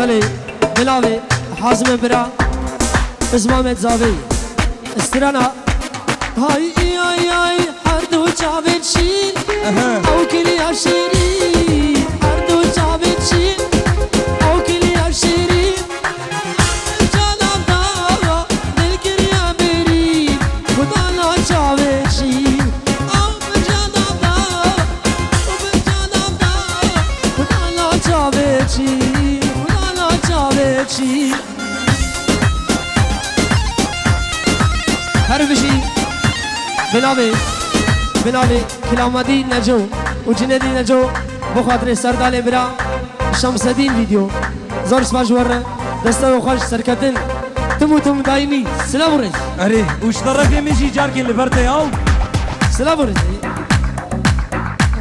سردالي بلاوي حازم برا ازمامت زاوي استرانا هاي اي اي حردو جاوید شين او كلي عشيرين حردو جاوید شين او كلي عشيرين جانم دا دلكر يا بريد خدانا جاوید شين او بجانم دا وبجانم دا خدانا جاوید شين خدانا جاوید شين هر بشي بلاوي بلاوي كلامدي نجو وجندي نجو بخاطر سردال برا شمس الدين فيديو زور سباش ورا دسته خوش سركتن تموتم دايمي سلام ورز اري وش طرف يمشي جاركي اللي برته ياو سلام ورز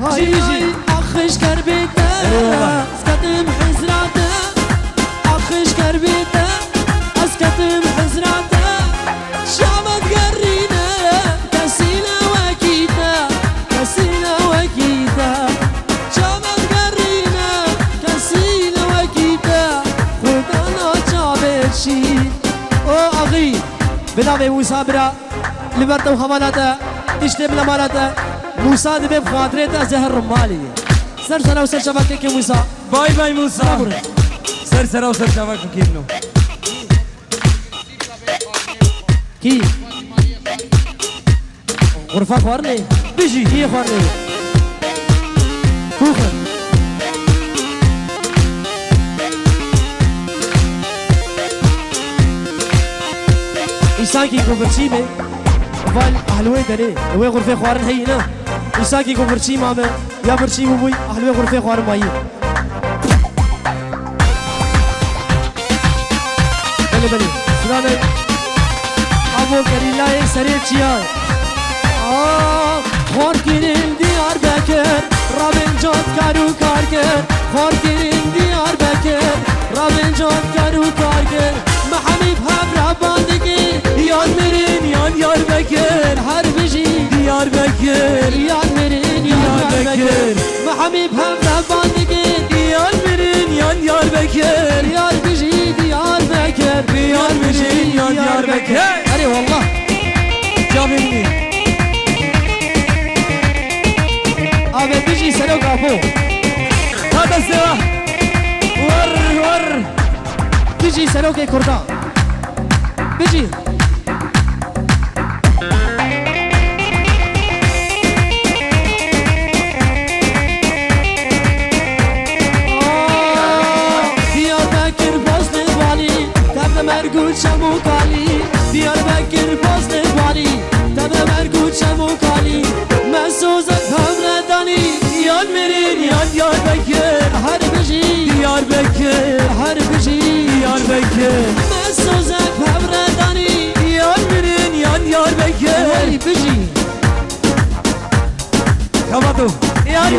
هاي اخش كربيته اسكتم حزراته اخش كربيته اسكتم حزراته شامت قرينا كسينا وكيتا كسينا وكيتا شامت قرينا كسينا وكيتا خدانا جابشي او اغي بلاوي موسى برا لبرتا وخمالاتا تشتم لمالاتا موسى دبي بخاطريتا زهر رمالي سر سر وسر شبكك موسى باي باي موسى سر سر وسر شبكك كينو كي غرفة خوارني بيجي هي خوارني كوخر إساكي كوفرشي مي فال أهلوي دري هو غرفة خوارن هينا إساكي كوفرشي مامي يا برشي بوي أهلوي غرفة خوارن ماي بلي بلي سلامي ابو كريلا سريع چیار خور گیریم دیار بکر رابن جات کارو کار کر خور گیریم دیار بکر رابن جات کارو کار کر محمیب هم را باندگی یاد میرین یار بکر هر بجی دیار بکر یاد میرین یار بکر محمیب هم را باندگی یاد میرین یار بکر یار بجی دیار بکر یار بجی یار بکر اري والله جابني ابي بيجي سلو كافو هذا سوا ور بيجي سلو كي كردا بيجي مرگوت شمو کالی دیار بکر باز نبالی تبه مرگوت شمو کالی من سوزت هم ندانی یاد میرین یار بکر هر بجی دیار بکر هر بجی یار بکر من سوزت هم ندانی یاد میرین یار بکر هر بجی کاماتو یار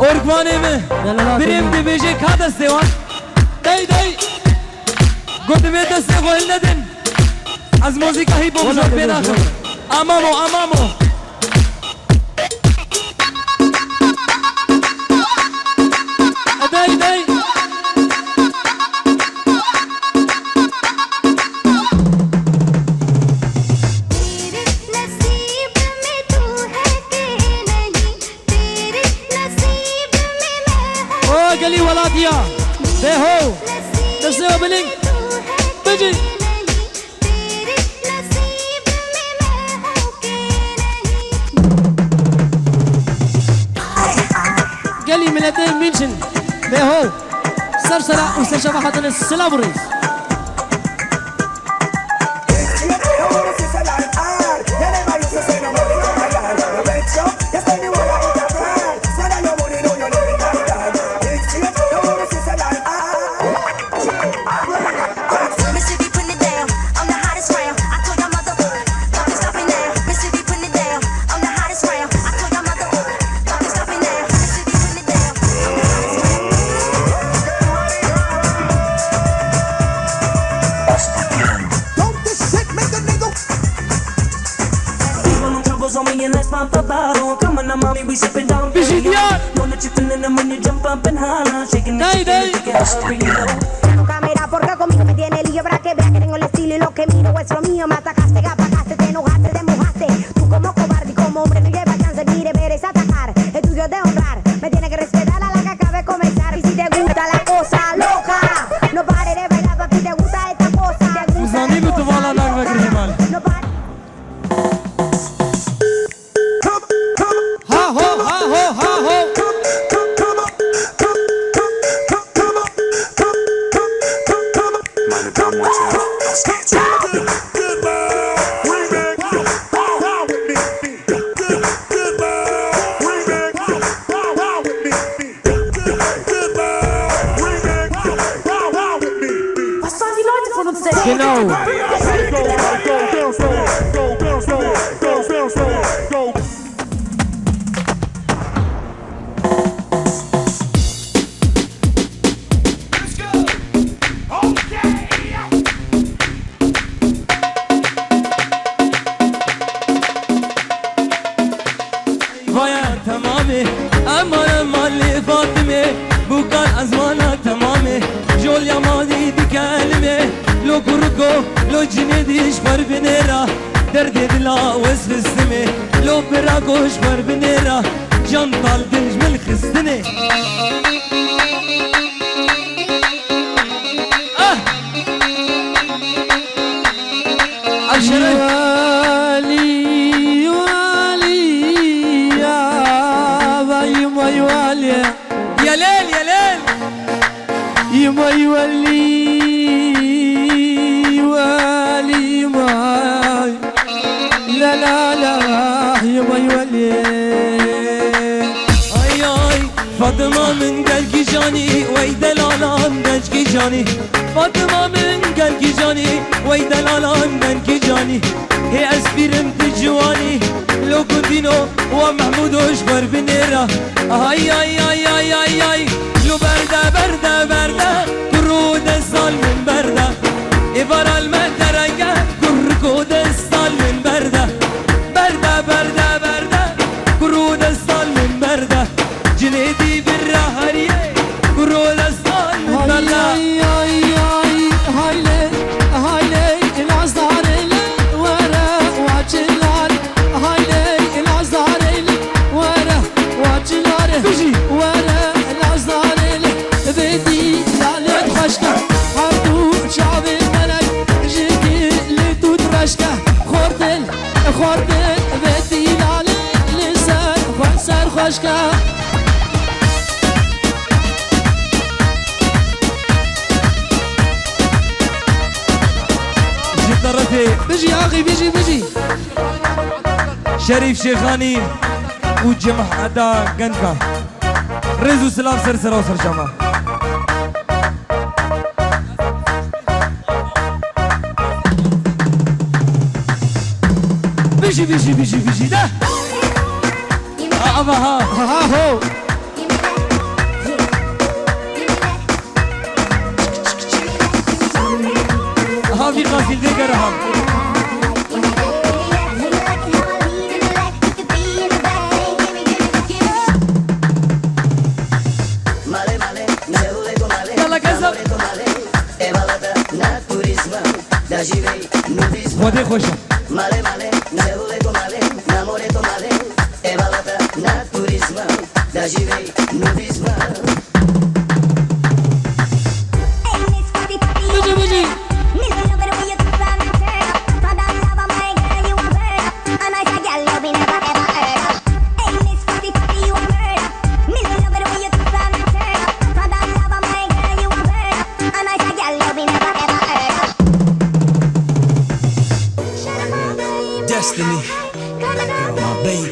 Orkvanemi birim dibece kadası var. Dey Götüme deste koyulmadın. Az müzika hip hop çok fena. Amamo Dey قالي ولاديا بهو تسوي بلينك بيجي قالي ملتين منشن بهو سرسرة وسرشبحة السلابريز mommy, we sipping down. بيجي ديار Know that you feeling them when you jump up and holler, shaking it, داي داي shaking it, really low. Nunca mira porque conmigo me tiene lío para que vea que tengo el estilo y lo que miro es lo mío. Me atacaste, apagaste, te enojaste, te mojaste. Tú como cobarde y como hombre no llevas chance, mire, veres atacar. Es tuyo de honrar, me tiene que respetar a la que acabe de comenzar. Y si te gusta la cosa loca, no pare de bailar, papi, te gusta esta cosa. Te gusta وزاني esta بتوالا cosa ناك بكري مال loca. No pare. ها هو ها هو ها هو genau ويا تمامي أمر مالي فاطمة بوكان أزمانك تمامي جول يا ماضي دي كلمة لو كركو لو جنيدي شبر بنيرة دردي دلا وسف السمي لو براكو شبر بنيرة جان طال دنج من خستني عشرة والي والي يا يما يوالي يا ليل يا ليل يما يولي والي يما لا لا لا يما يولي ay ay Fatıma'nın gel ki cani Vey delalam gel ki cani Fatıma'nın gel ki cani Vey delalam gel ki cani He espirim tecvani Lokudino ve Mahmud Oşbar binera Ay ay ay ay ay ay Lo berde berde berde Kuru desal min berde İvar al mehterenge Kurku desal min berde Berde berde berde Kuru desal min berde جنيدي بالرهرية كرول الصال من بلا هاي هاي هاي هايلي هايلي العزار ورا واجلار هايلي العزار ورا واجلار ورا العزار بدي لالت خشكة حردو شعب الملك جيكي لتوت رشكة خوردل خوردل بدي لالت لسان خسر خشكة طرفي بيجي يا اخي بيجي شريف شيخاني وجمح أدا جنكا رزو سلام سر وسر جمع بيجي ده أبا ها هو ها في قاسي ديكرهم يلا كذب ودي خوشة Male male, nzerule tomale, namore tomale, ebalata naturisma, da jirei nudisma. بيجي Destiny, girl, my baby.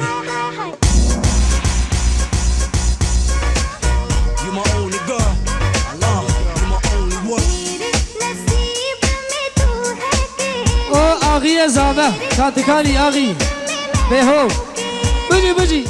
You my only girl, I love you, my only one. او آغی زاوه تاتکانی آغی به هو بجی